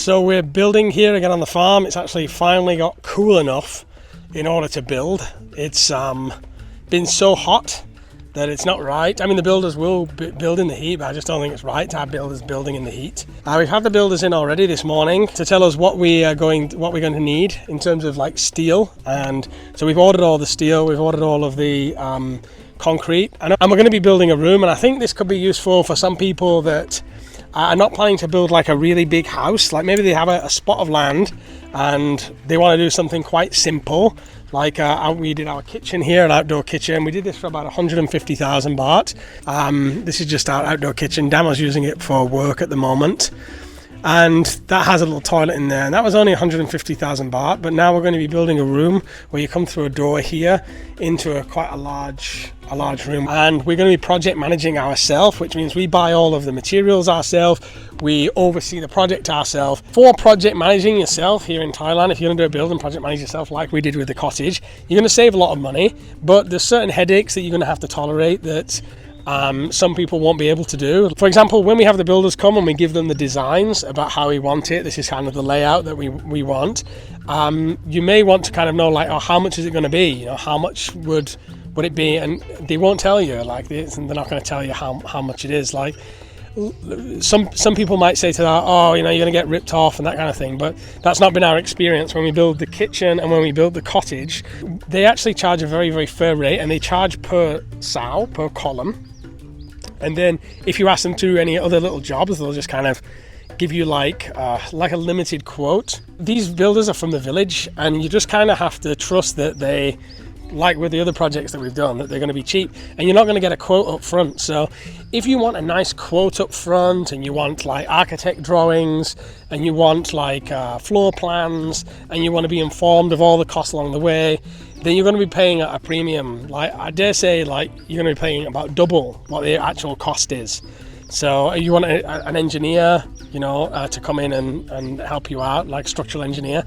So we're building here again on the farm. It's actually finally got cool enough in order to build. It's been so hot that it's not right. I mean, the builders will build in the heat, but I just don't think it's right to have builders building in the heat. We've had the builders in already this morning to tell us what we're going to need in terms of like steel, and so we've ordered all the steel, we've ordered all of the concrete, and we're going to be building a room. And I think this could be useful for some people that are not planning to build like a really big house. Like maybe they have a spot of land and they want to do something quite simple. Like we did our kitchen here, an outdoor kitchen. We did this for about 150,000 baht. This is just our outdoor kitchen. Damo's using it for work at the moment. And that has a little toilet in there. And that was only 150,000 baht. But now we're going to be building a room where you come through a door here into quite a large room. And we're going to be project managing ourselves, which means we buy all of the materials ourselves. We oversee the project ourselves. For project managing yourself here in Thailand, if you're going to do a build and project manage yourself like we did with the cottage, you're going to save a lot of money. But there's certain headaches that you're going to have to tolerate that some people won't be able to do. For example, when we have the builders come and we give them the designs about how we want it, this is kind of the layout that we want, you may want to kind of know like, oh, how much is it going to be? You know, how much would it be? And they won't tell you like this, and they're not going to tell you how much it is. Like some people might say to that, oh, you know, you're going to get ripped off and that kind of thing, but that's not been our experience. When we build the kitchen and when we build the cottage, they actually charge a very, very fair rate, and they charge per sow, per column. And then if you ask them to do any other little jobs, they'll just kind of give you like a limited quote. These builders are from the village, and you just kind of have to trust that they, like with the other projects that we've done, that they're going to be cheap, and you're not going to get a quote up front. So if you want a nice quote up front, and you want like architect drawings, and you want like floor plans, and you want to be informed of all the costs along the way, then you're going to be paying a premium. Like I dare say, like you're going to be paying about double what the actual cost is. So you want an engineer, you know, to come in and help you out, like structural engineer.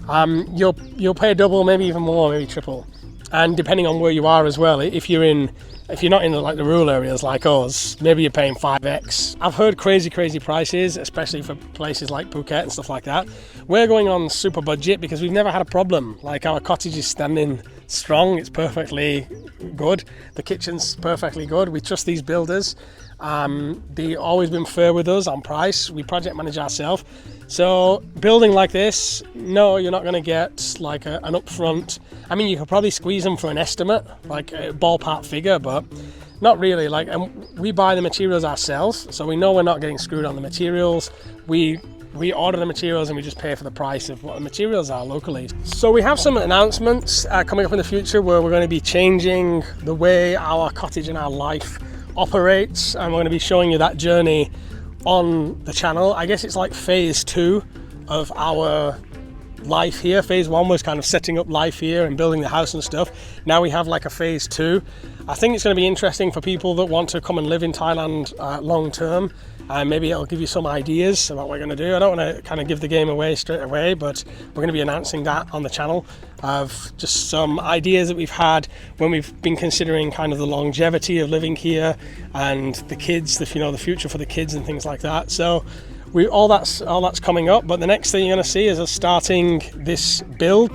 You'll pay double, maybe even more, maybe triple. And depending on where you are as well, if you're not in the rural areas like us, maybe you're paying 5x. I've heard crazy prices, especially for places like Phuket and stuff like that. We're going on super budget because we've never had a problem. Like our cottage is standing strong, it's perfectly good. The kitchen's perfectly good. We trust these builders. They've always been fair with us on price. We project manage ourselves. So building like this, no, you're not going to get like an upfront. I mean, you could probably squeeze them for an estimate, like a ballpark figure, but not really. Like, and we buy the materials ourselves, so we know we're not getting screwed on the materials. We order the materials and we just pay for the price of what the materials are locally. So we have some announcements coming up in the future where we're going to be changing the way our cottage and our life operates, and we're going to be showing you that journey on the channel. I guess it's like phase 2 of our life here. Phase 1 was kind of setting up life here and building the house and stuff. Now we have like a phase 2. I think it's going to be interesting for people that want to come and live in Thailand long term. Maybe it'll give you some ideas about what we're going to do. I don't want to kind of give the game away straight away, but we're going to be announcing that on the channel of just some ideas that we've had when we've been considering kind of the longevity of living here and the kids, the future for the kids and things like that. So all that's coming up. But the next thing you're going to see is us starting this build.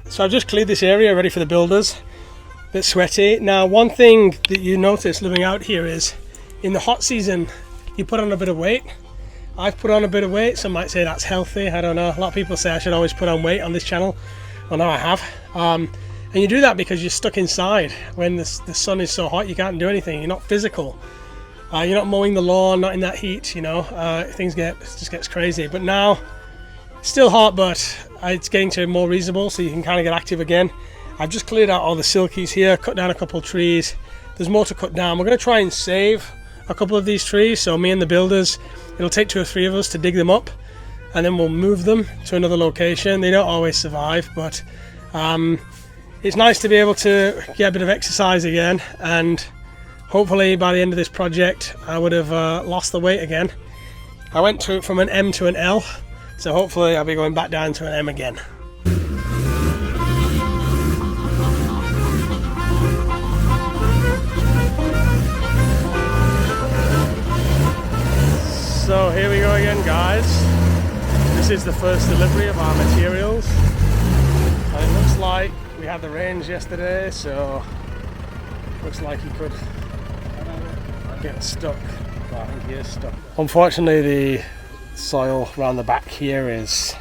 So I've just cleared this area ready for the builders. A bit sweaty. Now one thing that you notice living out here is in the hot season you put on a bit of weight. I've put on a bit of weight. Some might say that's healthy, I don't know. A lot of people say I should always put on weight on this channel. Well, now I have. And you do that because you're stuck inside. When the sun is so hot you can't do anything. You're not physical. You're not mowing the lawn, not in that heat, you know. Things just gets crazy. But now Still hot, but it's getting to more reasonable, so you can kind of get active again. I've just cleared out all the silkies here, cut down a couple of trees. There's more to cut down. We're going to try and save a couple of these trees, so me and the builders, it'll take 2 or 3 of us to dig them up, and then we'll move them to another location. They don't always survive, but it's nice to be able to get a bit of exercise again, and hopefully by the end of this project I would have lost the weight again. I went from an M to an L, so hopefully I'll be going back down to an M again. So here we go again, guys. This is the first delivery of our materials, and it looks like we had the rains yesterday, so looks like he could get stuck. Well, I think he is stuck. Unfortunately, the soil around the back here is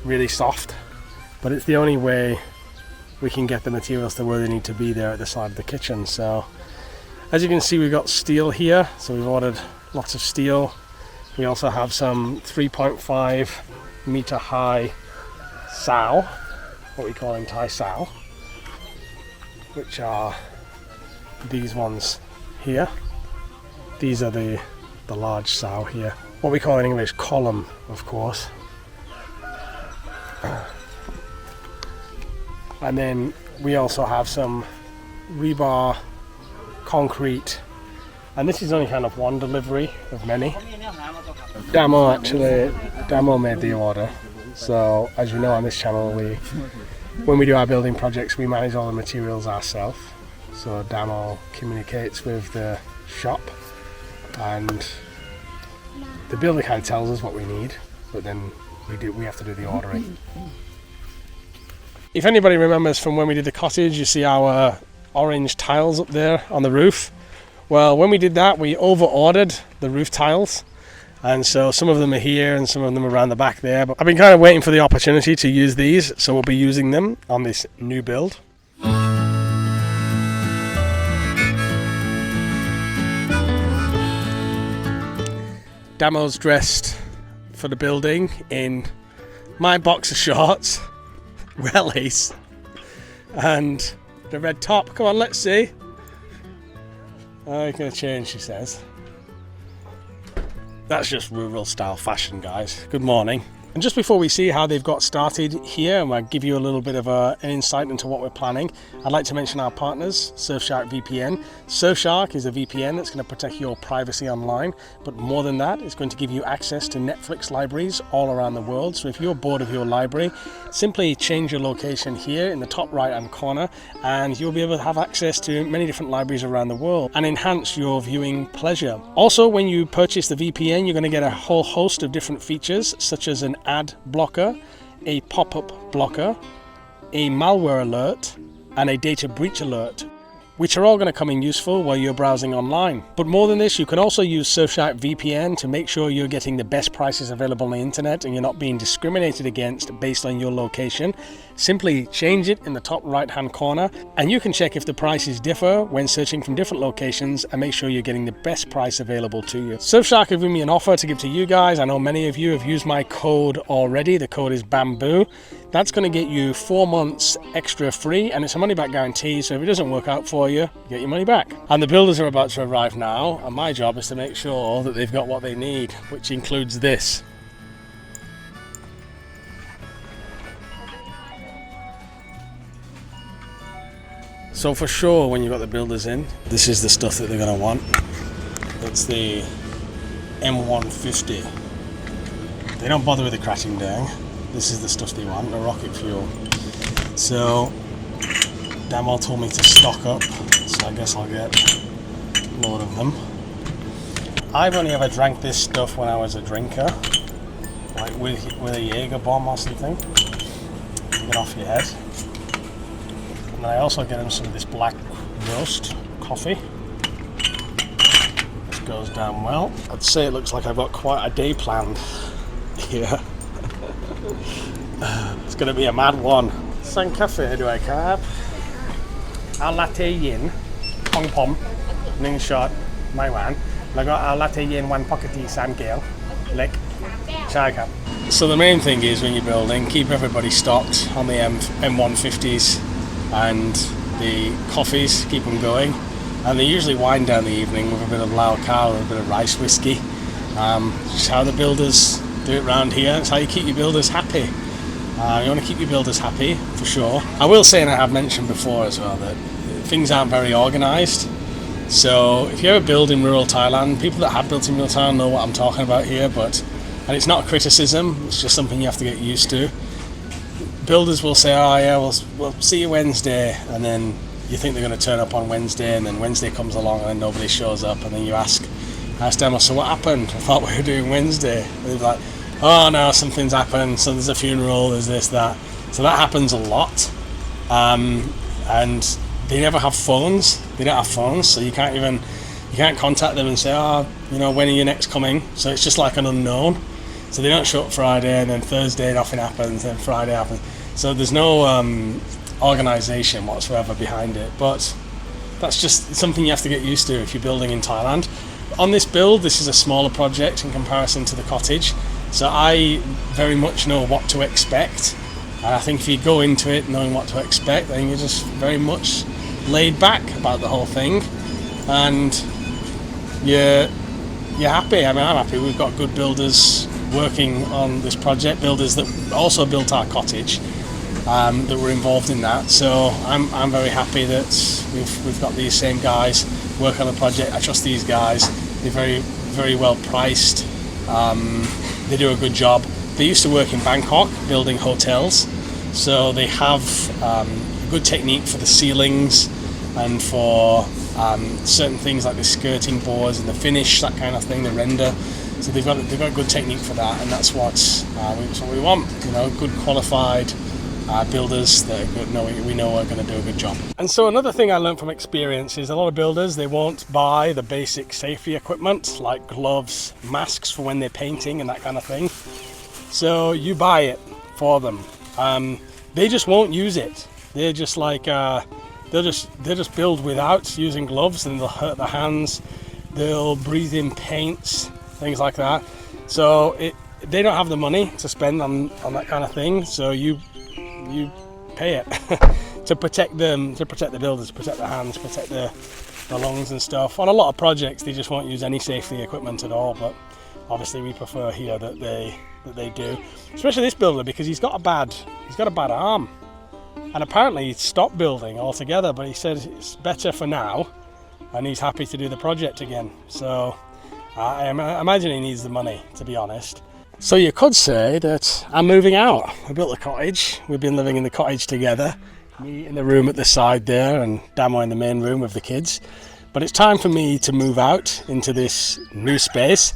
really soft, but it's the only way we can get the materials to where they need to be there at the side of the kitchen. So as you can see, we've got steel here, so we've ordered lots of steel. We also have some 3.5 meter high sao, what we call in Thai sao, which are these ones here. These are the large sao here, what we call in English column, of course. And then we also have some rebar concrete, and this is only kind of one delivery of many. Damo made the order. So as you know, on this channel, when we do our building projects, we manage all the materials ourselves. So Damo communicates with the shop, and the builder kind of tells us what we need, but then we have to do the ordering. If anybody remembers from when we did the cottage, you see our orange tiles up there on the roof. Well, when we did that, we over-ordered the roof tiles, and so some of them are here and some of them are around the back there. But I've been kind of waiting for the opportunity to use these, so we'll be using them on this new build. Damo's dressed for the building in my boxer shorts, wellies, and the red top. Come on, let's see. I'm going to change, she says. That's just rural style fashion, guys. Good morning. And just before we see how they've got started here, and I'll give you a little bit of an insight into what we're planning, I'd like to mention our partners, SURFSHARK VPN. SURFSHARK is a VPN that's going to protect your privacy online, but more than that, it's going to give you access to Netflix libraries all around the world. So if you're bored of your library, simply change your location here in the top right hand corner, and you'll be able to have access to many different libraries around the world and enhance your viewing pleasure. Also, when you purchase the VPN, you're going to get a whole host of different features, such as an ad blocker, a pop-up blocker, a malware alert, and a data breach alert, which are all going to come in useful while you're browsing online. But more than this, you can also use SURFSHARK VPN to make sure you're getting the best prices available on the internet and you're not being discriminated against based on your location. Simply change it in the top right hand corner, and you can check if the prices differ when searching from different locations and make sure you're getting the best price available to you. SURFSHARK have given me an offer to give to you guys. I know many of you have used my code already. The code is BAMBOO. That's going to get you 4 months extra free, and it's a money back guarantee, so if it doesn't work out for you, you get your money back. And the builders are about to arrive now, and my job is to make sure that they've got what they need, which includes this. So for sure, when you've got the builders in, this is the stuff that they're going to want. It's the M150. They don't bother with the crashing down. This is the stuff they want, the rocket fuel. So Damo told me to stock up, so I guess I'll get a load of them. I've only ever drank this stuff when I was a drinker, like with a Jaeger bomb or something. Get off your head. And I also get them some of this black roast coffee. This goes down well. I'd say it looks like I've got quite a day planned here. It's going to be a mad one. Sang cafe do I have? Our latte yin, pong pom, ning shot, my one. แล้วก็เอา latte yin 1 pocket tea 3 แก้ว เล็ก ใช่ครับ So the main thing is when you're building, keep everybody stocked on the M150s and the coffees, keep them going. And they usually wind down the evening with a bit of lao khao and a bit of rice whiskey. Just how the builders do it around here. It's how you keep your builders happy. You want to keep your builders happy, for sure. I will say, and I have mentioned before as well, that things aren't very organised. So if you ever build in rural Thailand, people that have built in rural Thailand know what I'm talking about here, and it's not a criticism, it's just something you have to get used to. Builders will say, oh yeah, we'll see you Wednesday, and then you think they're going to turn up on Wednesday, and then Wednesday comes along and then nobody shows up, and then you ask Damo, so what happened? I thought we were doing Wednesday. And they're like, oh no, something's happened, so there's a funeral, there's this, that. So that happens a lot. And they never have phones. They don't have phones, so you can't contact them and say, oh, when are you next coming? So it's just like an unknown. So they don't show up Friday, and then Thursday nothing happens, then Friday happens. So there's no organisation whatsoever behind it, but that's just something you have to get used to if you're building in Thailand. On this build, this is a smaller project in comparison to the cottage, so I very much know what to expect, and I think if you go into it knowing what to expect, then you're just very much laid back about the whole thing, and you're happy. I mean, I'm happy. We've got good builders working on this project, builders that also built our cottage, that were involved in that. So I'm very happy that we've got these same guys work on the project. I trust these guys. They're very, very well priced. They do a good job. They used to work in Bangkok building hotels, so they have a good technique for the ceilings and for certain things like the skirting boards and the finish, that kind of thing, the render. So they've got a good technique for that, and that's what we want. Good qualified builders that we know are going to do a good job. And so another thing I learned from experience is a lot of builders, they won't buy the basic safety equipment like gloves, masks for when they're painting and that kind of thing. So you buy it for them. They just won't use it. They're just like they'll just build without using gloves, and they'll hurt their hands. They'll breathe in paints, things like that. So they don't have the money to spend on that kind of thing. So you pay it to protect them, to protect the builders, protect their hands, protect the lungs and stuff. On a lot of projects, they just won't use any safety equipment at all. But obviously, we prefer here that they do. Especially this builder, because he's got a bad arm, and apparently he stopped building altogether. But he said it's better for now, and he's happy to do the project again. So I imagine he needs the money, to be honest. So you could say that I'm moving out. I built a cottage. We've been living in the cottage together. Me in the room at the side there, and Damo in the main room with the kids. But it's time for me to move out into this new space.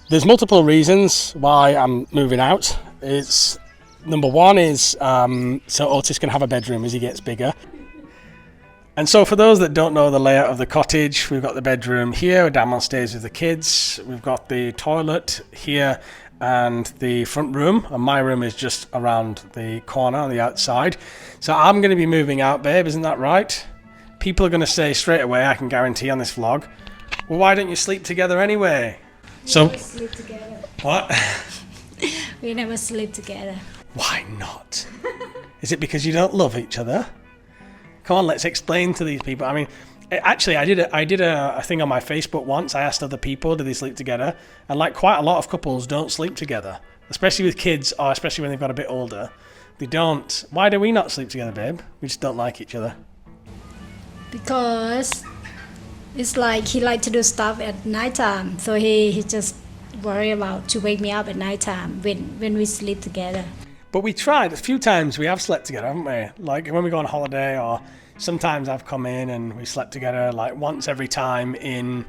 There's multiple reasons why I'm moving out. It's number one is so Otis can have a bedroom as he gets bigger. And so for those that don't know the layout of the cottage, we've got the bedroom here, Damo stays with the kids. We've got the toilet here and the front room, and my room is just around the corner on the outside. So I'm going to be moving out, babe, isn't that right? People are going to say straight away, I can guarantee on this vlog, well, why don't you sleep together anyway? We never sleep together. What? We never sleep together. Why not? Is it because you don't love each other? Come on, let's explain to these people. I mean, actually, I did a thing on my Facebook once. I asked other people, do they sleep together? And like quite a lot of couples don't sleep together, especially with kids, or especially when they've got a bit older. They don't. Why do we not sleep together, babe? We just don't like each other. Because it's like he likes to do stuff at nighttime, so he just worry about to wake me up at nighttime when we sleep together. But we tried a few times. We have slept together, haven't we? Like when we go on holiday, or sometimes I've come in and we slept together like once every time in,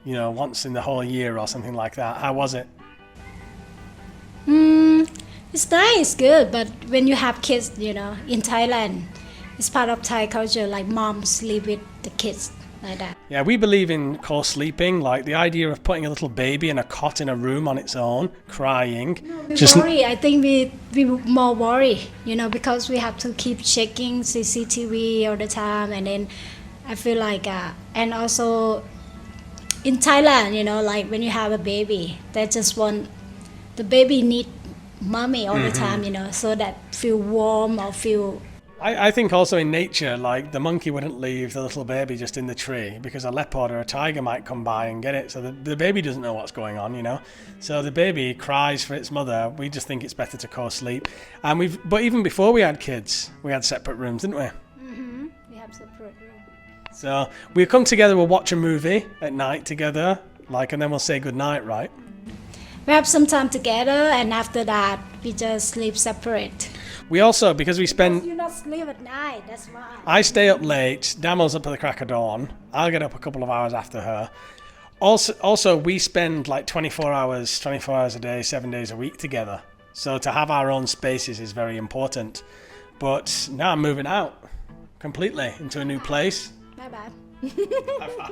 once in the whole year or something like that. How was it? It's nice, good, but when you have kids, in Thailand, it's part of Thai culture, like mom sleep with the kids, like that. Yeah, we believe in co-sleeping, like the idea of putting a little baby in a cot in a room on its own, crying. We worry. I think we more worry, because we have to keep checking CCTV all the time, and then I feel like, and also in Thailand, like when you have a baby, they just want, the baby need mommy all the time, you know, so that feel warm or feel. I think also in nature, like the monkey wouldn't leave the little baby just in the tree because a leopard or a tiger might come by and get it. So the baby doesn't know what's going on, you know. So the baby cries for its mother. We just think it's better to co-sleep. And but even before we had kids, we had separate rooms, didn't we? Mm-hmm. We have separate rooms. So we'll come together, we'll watch a movie at night together, and then we'll say goodnight, right? We have some time together, and after that, we just sleep separate. We also, because we spend... You not sleep at night, that's why. I stay up late, Damo's up at the crack of dawn, I'll get up a couple of hours after her. Also, we spend like 24 hours a day, 7 days a week together. So to have our own spaces is very important. But now I'm moving out completely into a new place. Bye-bye. Bye-bye.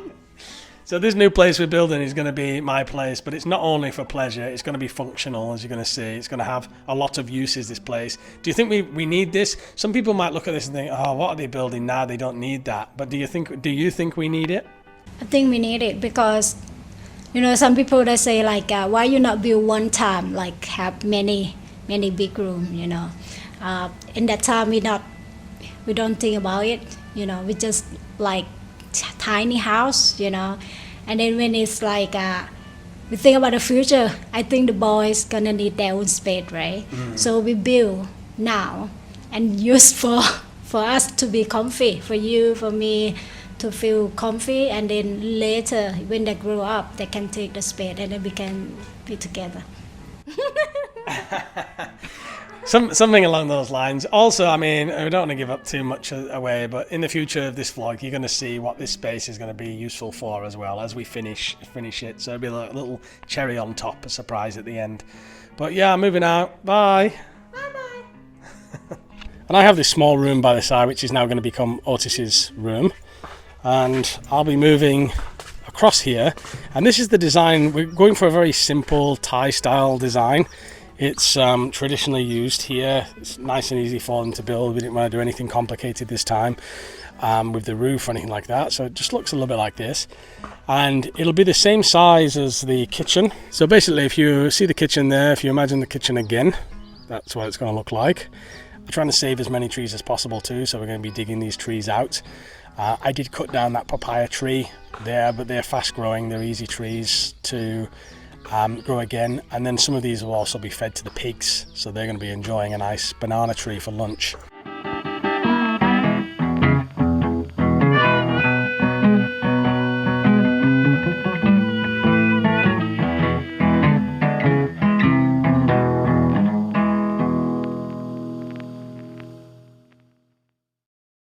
So this new place we're building is going to be my place, but it's not only for pleasure, it's going to be functional, as you're going to see. It's going to have a lot of uses, this place. Do you think we need this? Some people might look at this and think, oh, what are they building now? They don't need that. But do you think we need it? I think we need it because, you know, some people they say like, why you not build one time, like have many big room, you know. In that time we don't think about it, you know. We just like tiny house, you know. And then when it's like we think about the future, I think the boys gonna need their own space, right? So we build now and use for us to be comfy, for you, for me to feel comfy, and then later when they grow up they can take the space and then we can be together. Something along those lines. Also, I mean, I don't want to give up too much away, but in the future of this vlog, you're going to see what this space is going to be useful for as well as we finish it. So it'll be a little cherry on top, a surprise at the end. But yeah, I'm moving out. Bye. Bye-bye. And I have this small room by the side, which is now going to become Otis's room. And I'll be moving across here. And this is the design. We're going for a very simple Thai style design. It's traditionally used here. It's nice and easy for them to build. We didn't want to do anything complicated this time with the roof or anything like that. So it just looks a little bit like this. And it'll be the same size as the kitchen. So basically, if you see the kitchen there, if you imagine the kitchen again, that's what it's going to look like. We're trying to save as many trees as possible too, so we're going to be digging these trees out. I did cut down that papaya tree there, but they're fast growing. They're easy trees to grow again, and then some of these will also be fed to the pigs, so they're going to be enjoying a nice banana tree for lunch.